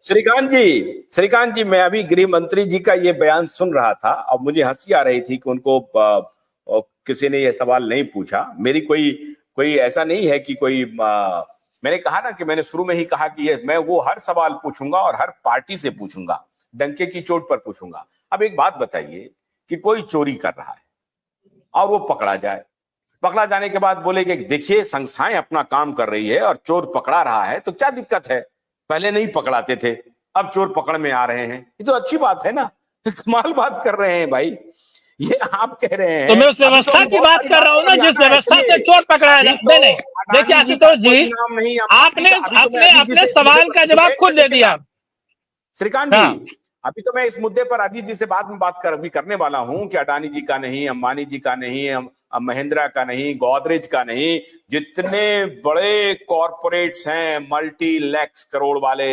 श्रीकांत जी, मैं अभी गृह मंत्री जी का ये बयान सुन रहा था और मुझे हंसी आ रही थी कि उनको किसी ने ये सवाल नहीं पूछा। मेरी कोई कोई ऐसा नहीं है कि कोई मैंने कहा ना कि मैंने शुरू में ही कहा कि ये मैं वो हर सवाल पूछूंगा और हर पार्टी से पूछूंगा, डंके की चोट पर पूछूंगा। अब एक बात बताइए कि कोई चोरी कर रहा है और वो पकड़ा जाए, पकड़ा जाने के बाद बोले कि देखिए संस्थाएं अपना काम कर रही है और चोर पकड़ा रहा है, तो क्या दिक्कत है, पहले नहीं पकड़ाते थे अब चोर पकड़ में आ रहे हैं, ये तो अच्छी बात है ना। कमाल बात कर रहे हैं भाई, ये आप कह रहे हैं। तो मैं उस व्यवस्था की बात कर रहा हूँ ना, जिस व्यवस्था से चोर पकड़ाया जाता है। नहीं, देखिए आशुतोष जी, आपने सवाल का जवाब खुद दे दिया। श्रीकांत जी, अभी तो मैं इस मुद्दे पर अजीत जी से बाद में बात करने वाला हूं कि अडानी जी का नहीं, अंबानी जी का नहीं, महिंद्रा का नहीं, गोदरेज का नहीं, जितने बड़े कॉरपोरेट्स हैं मल्टी लैक्स करोड़ वाले,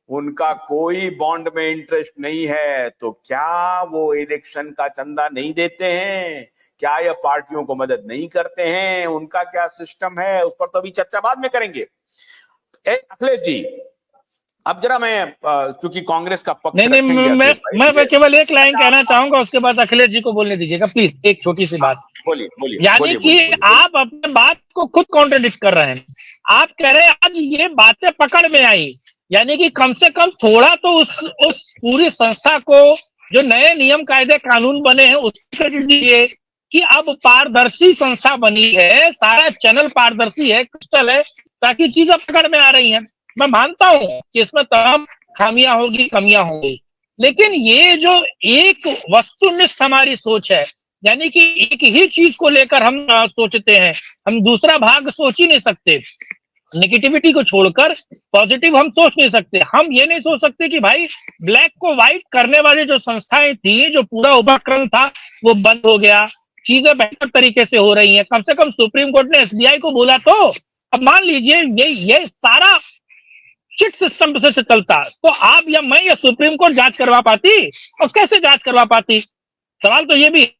उनका कोई बॉन्ड में इंटरेस्ट नहीं है। तो क्या वो इलेक्शन का चंदा नहीं देते हैं? क्या ये पार्टियों को मदद नहीं करते हैं? उनका क्या सिस्टम है, उस पर तो अभी चर्चा बाद में करेंगे। अखिलेश जी, अब जरा मैं चूंकि कांग्रेस का पक्ष नहीं, मैं केवल एक लाइन कहना चाहूंगा, उसके बाद अखिलेश जी को बोलने दीजिएगा प्लीज। एक छोटी सी बात। बोलिए। यानी कि आप अपने बात को खुद कॉन्ट्रडिक्ट कर रहे हैं। आप कह रहे हैं आज ये बातें पकड़ में आई, यानी कि कम से कम थोड़ा तो उस पूरी संस्था को, जो नए नियम कायदे कानून बने हैं, उसके दीजिए कि अब पारदर्शी संस्था बनी है, सारा चैनल पारदर्शी है, क्रिस्टल है, ताकि चीजें पकड़ में आ रही हैं। मैं मानता हूं कि इसमें तमाम खामियां होगी, कमियां होंगी, लेकिन ये जो एक वस्तुनिष्ठ हमारी सोच है, यानी कि एक ही चीज को लेकर हम सोचते हैं, हम दूसरा भाग सोच ही नहीं सकते। नेगेटिविटी को छोड़कर पॉजिटिव हम सोच नहीं सकते। हम ये नहीं सोच सकते कि भाई ब्लैक को व्हाइट करने वाली जो संस्थाएं थी, जो पूरा उपक्रम था, वो बंद हो गया, चीजें बेहतर तरीके से हो रही हैं। कम से कम सुप्रीम कोर्ट ने एसबीआई को बोला। तो अब मान लीजिए ये सारा चिट सिस्टम से चलता, तो आप या मैं या सुप्रीम कोर्ट जांच करवा पाती? और कैसे जांच करवा पाती? सवाल तो ये भी।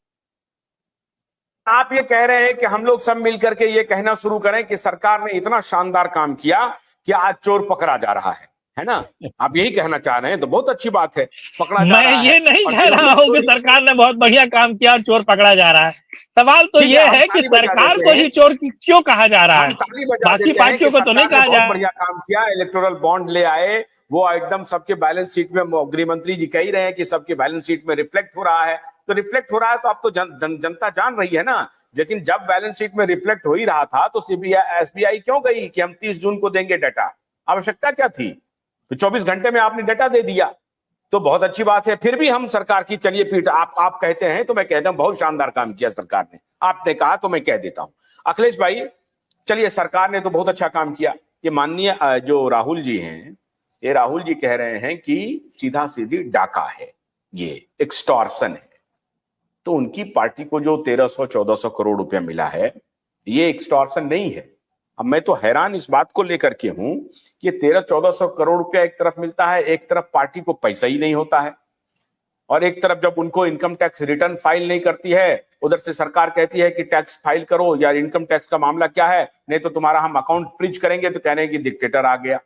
आप ये कह रहे हैं कि हम लोग सब मिलकर के ये कहना शुरू करें कि सरकार ने इतना शानदार काम किया कि आज चोर पकड़ा जा रहा है ना? आप यही कहना चाह रहे हैं, तो बहुत अच्छी बात है, पकड़ा जा रहा है। मैं ये नहीं कह रहा हूं कि सरकार ने बहुत बढ़िया काम किया और चोर पकड़ा जा रहा है। सवाल तो ये है कि सरकार को ही चोर क्यों कहा जा रहा है, बाकी पार्टियों को तो नहीं कहा जा रहा। बढ़िया काम किया, इलेक्टोरल बॉन्ड ले आए, वो एकदम सबके बैलेंस शीट में, गृह मंत्री जी कह ही रहे हैं कि सबके बैलेंस शीट में रिफ्लेक्ट हो रहा है। तो रिफ्लेक्ट हो रहा है तो अब तो जनता जान रही है ना। लेकिन जब बैलेंस शीट में रिफ्लेक्ट हो ही रहा था तो एसबीआई क्यों गई कि हम 30 जून को देंगे डाटा? आवश्यकता क्या थी? तो 24 घंटे में आपने डाटा दे दिया, तो बहुत अच्छी बात है। फिर भी हम सरकार की चलिए पीठ आप कहते हैं तो मैं कहता हूं बहुत शानदार काम किया सरकार ने। आपने कहा तो मैं कह देता हूं। अखिलेश भाई, चलिए सरकार ने तो बहुत अच्छा काम किया। ये माननीय जो राहुल जी हैं, ये राहुल जी कह रहे हैं कि सीधा सीधी डाका है, ये एक्सटॉर्शन है। तो उनकी पार्टी को जो 1300-1400 करोड़ रुपया मिला है, ये एक्सटॉर्शन नहीं है। अब मैं तो हैरान इस बात को लेकर के हूं कि 1300-1400 करोड़ रुपया एक तरफ मिलता है, एक तरफ पार्टी को पैसा ही नहीं होता है, और एक तरफ जब उनको इनकम टैक्स रिटर्न फाइल नहीं करती है, उधर से सरकार कहती है कि टैक्स फाइल करो, या इनकम टैक्स का मामला क्या है, नहीं तो तुम्हारा हम अकाउंट फ्रीज करेंगे, तो कह रहे हैं कि डिक्टेटर आ गया।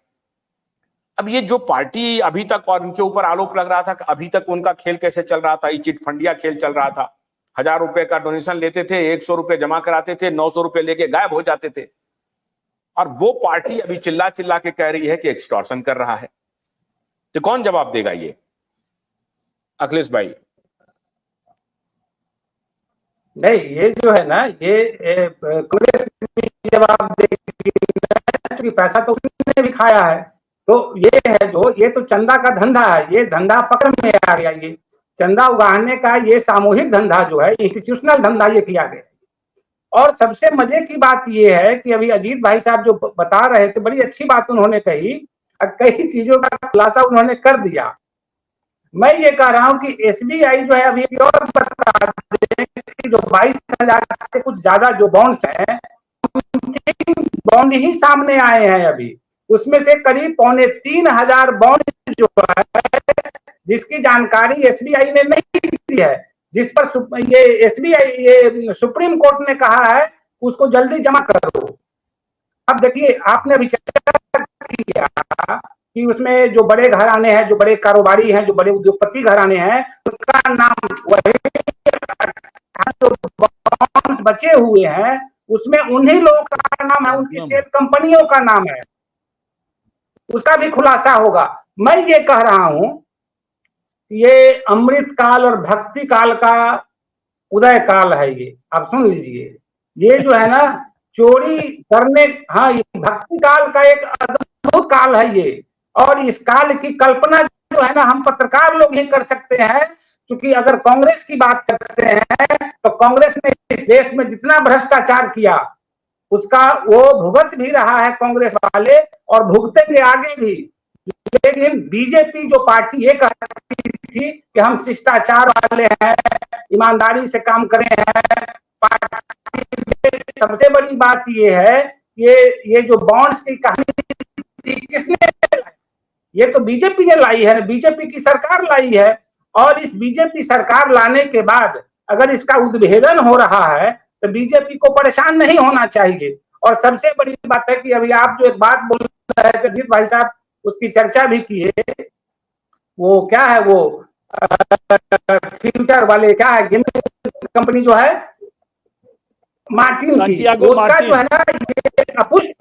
अब ये जो पार्टी अभी तक, और उनके ऊपर आरोप लग रहा था कि अभी तक उनका खेल कैसे चल रहा था, ये चिटफंडिया खेल चल रहा था। 1000 रुपए का डोनेशन लेते थे, 100 रुपए जमा कराते थे, 900 रुपए लेके गायब हो जाते थे। और वो पार्टी अभी चिल्ला चिल्ला के कह रही है कि एक्सटॉर्शन कर रहा है। तो कौन जवाब देगा ये? अखिलेश भाई। नहीं, ये जो है ना, ये कांग्रेस जवाब देगी, पैसा तो उसने भी खाया है। तो ये है जो, ये तो चंदा का धंधा है, ये धंधा पकड़ में आ गया। ये चंदा उगाने का ये सामूहिक धंधा जो है, इंस्टीट्यूशनल धंधा ये किया गया। और सबसे मजे की बात ये है कि अभी अजीत भाई साहब जो बता रहे थे, बड़ी अच्छी बात उन्होंने कही, कई चीजों का खुलासा उन्होंने कर दिया। मैं ये कह रहा हूं कि एसबीआई जो है, अभी और बता दें कि जो 22,000 से कुछ ज्यादा जो बॉन्ड्स हैं, बॉन्ड ही सामने आए हैं अभी। उसमें से करीब 2,500 बॉन्ड जो है, जिसकी जानकारी एसबीआई ने नहीं दी है, जिस पर ये एसबीआई, ये सुप्रीम कोर्ट ने कहा है उसको जल्दी जमा करो। अब देखिए, आपने अभी चर्चा किया कि उसमें जो बड़े घराने हैं, जो बड़े कारोबारी हैं, जो बड़े उद्योगपति घराने हैं, उनका नाम वही जो बॉन्ड्स बचे हुए हैं उसमें उन्हीं लोगों का नाम है, उनकी शेयर कंपनियों का नाम है, उसका भी खुलासा होगा। मैं ये कह रहा हूं ये अमृत काल और भक्ति काल का उदय काल है। ये आप सुन लीजिए, ये जो है ना चोरी करने, हाँ, ये भक्ति काल का एक अद्भुत काल है ये। और इस काल की कल्पना जो है ना हम पत्रकार लोग ही कर सकते हैं, क्योंकि अगर कांग्रेस की बात करते हैं तो कांग्रेस ने इस देश में जितना भ्रष्टाचार किया उसका वो भुगत भी रहा है कांग्रेस वाले, और भुगतेंगे आगे भी। लेकिन बीजेपी जो पार्टी ये कहती थी कि हम शिष्टाचार वाले हैं, ईमानदारी से काम करें हैं, पार्टी सबसे बड़ी बात ये है, ये जो बॉन्ड्स की कहानी थी किसने लाई? ये तो बीजेपी ने लाई है, बीजेपी की सरकार लाई है। और इस बीजेपी सरकार लाने के बाद अगर इसका उद्भेदन हो रहा है तो बीजेपी को परेशान नहीं होना चाहिए। और सबसे बड़ी बात है कि अभी आप जो एक बात बोल रहे थे अजीत भाई साहब, उसकी चर्चा भी किए, वो क्या है, वो फ्यूचर वाले क्या है कंपनी जो है मार्टिन की, उसका जो है ना ये अपुष्ट,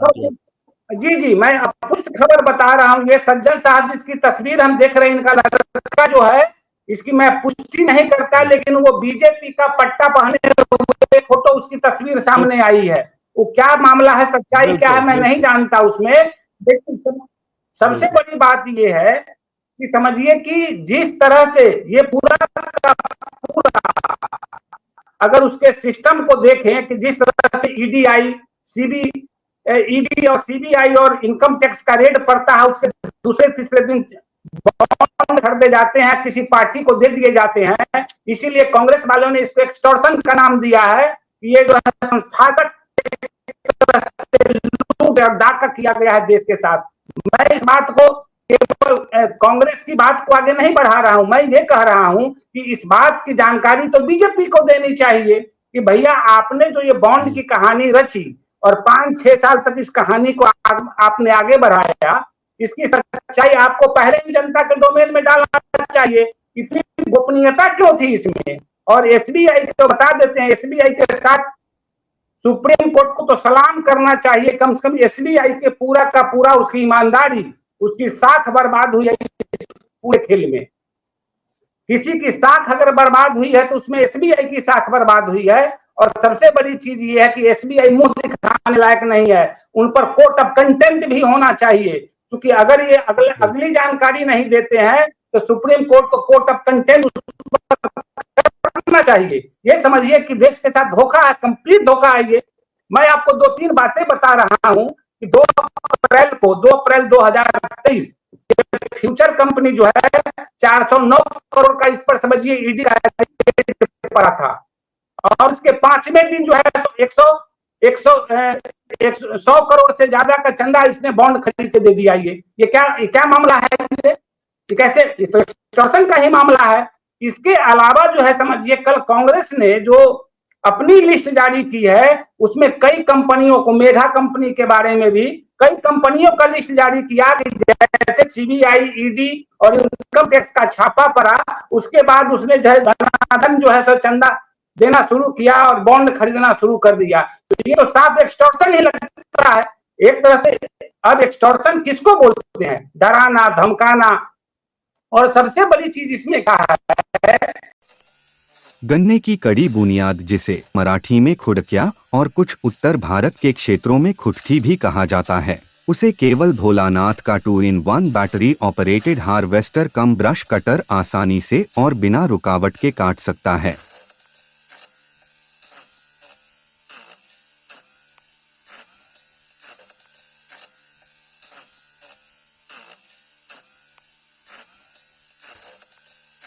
जी मैं अपुष्ट खबर बता रहा हूँ। ये सज्जन साहब जिसकी तस्वीर हम देख रहे हैं, इनका लड़का जो है, इसकी मैं पुष्टि नहीं करता, लेकिन वो बीजेपी का पट्टा पहने हुए फोटो, उसकी तस्वीर सामने आई है। वो क्या मामला है, सच्चाई क्या है, मैं नहीं जानता उसमें। लेकिन सबसे बड़ी बात ये है कि समझिए कि जिस तरह से ये पूरा अगर उसके सिस्टम को देखें कि जिस तरह से ईडी और सीबीआई और इनकम टैक्स का रेड पड़ता है, उसके दूसरे तीसरे दिन बॉन्ड खरीदे जाते हैं, किसी पार्टी को दे दिए जाते हैं। इसीलिए कांग्रेस वालों ने इसको एक्सटॉर्शन का नाम दिया है। ये जो है संस्थागत लूट और डाका किया गया है देश के साथ। मैं इस बात को केवल कांग्रेस की बात को आगे नहीं बढ़ा रहा हूं, मैं ये कह रहा हूं कि इस बात की जानकारी तो बीजेपी को देनी चाहिए कि भैया आपने जो ये बॉन्ड की कहानी रची और 5-6 साल तक इस कहानी को आपने आगे बढ़ाया, इसकी सच्चाई आपको पहले ही जनता के डोमेन में डालना चाहिए। इतनी गोपनीयता क्यों थी इसमें? और एसबीआई को बता देते हैं, एसबीआई के साथ सुप्रीम कोर्ट को तो सलाम करना चाहिए, कम से कम एसबीआई के पूरा का पूरा उसकी ईमानदारी, उसकी साख बर्बाद हुई है पूरे खेल में। किसी की साख अगर बर्बाद हुई है तो उसमें एसबीआई की साख बर्बाद हुई है। और सबसे बड़ी चीज ये है कि एसबीआई मुंह दिखाने लायक नहीं है, उन पर कोर्ट ऑफ कंटेम्प्ट भी होना चाहिए, क्योंकि अगर ये अगली जानकारी नहीं देते हैं तो सुप्रीम कोर्ट को कोर्ट ऑफ कंटेम्प्ट करना चाहिए। ये समझिए कि देश के साथ धोखा है, कंप्लीट धोखा है ये। मैं आपको 2-3 बातें बता रहा हूं कि 2 अप्रैल 2023 फ्यूचर कंपनी जो है 409 करोड़ का, इस पर समझिए ईडी का पड़ा था। और उसके 5वें दिन जो है 100 करोड़ से ज्यादा का चंदा इसने बॉन्ड खरीद के दे दिया। ये क्या मामला है? ये कैसे? तो एक्सटॉर्शन का ही मामला है। इसके अलावा जो है समझिए कल कांग्रेस ने जो अपनी लिस्ट जारी की है उसमें कई कंपनियों को, मेगा कंपनी के बारे में भी कई कंपनियों का लिस्ट जारी किया, जैसे सीबीआई, ईडी और इनकम टैक्स का छापा पड़ा। उसके बाद उसने धनाधन जो है सो चंदा देना शुरू किया और बॉन्ड खरीदना शुरू कर दिया। तो ये तो साफ एक्सटॉर्शन ही लगता है एक तरह से। अब एक्सटॉर्शन किसको बोलते हैं? डराना, धमकाना। और सबसे बड़ी चीज इसमें कहा है, गन्ने की कड़ी बुनियाद, जिसे मराठी में खुडक्या और कुछ उत्तर भारत के क्षेत्रों में खुटकी भी कहा जाता है, उसे केवल भोलानाथ का 2-in-1 बैटरी ऑपरेटेड हार्वेस्टर कम ब्रश कटर आसानी से और बिना रुकावट के काट सकता है।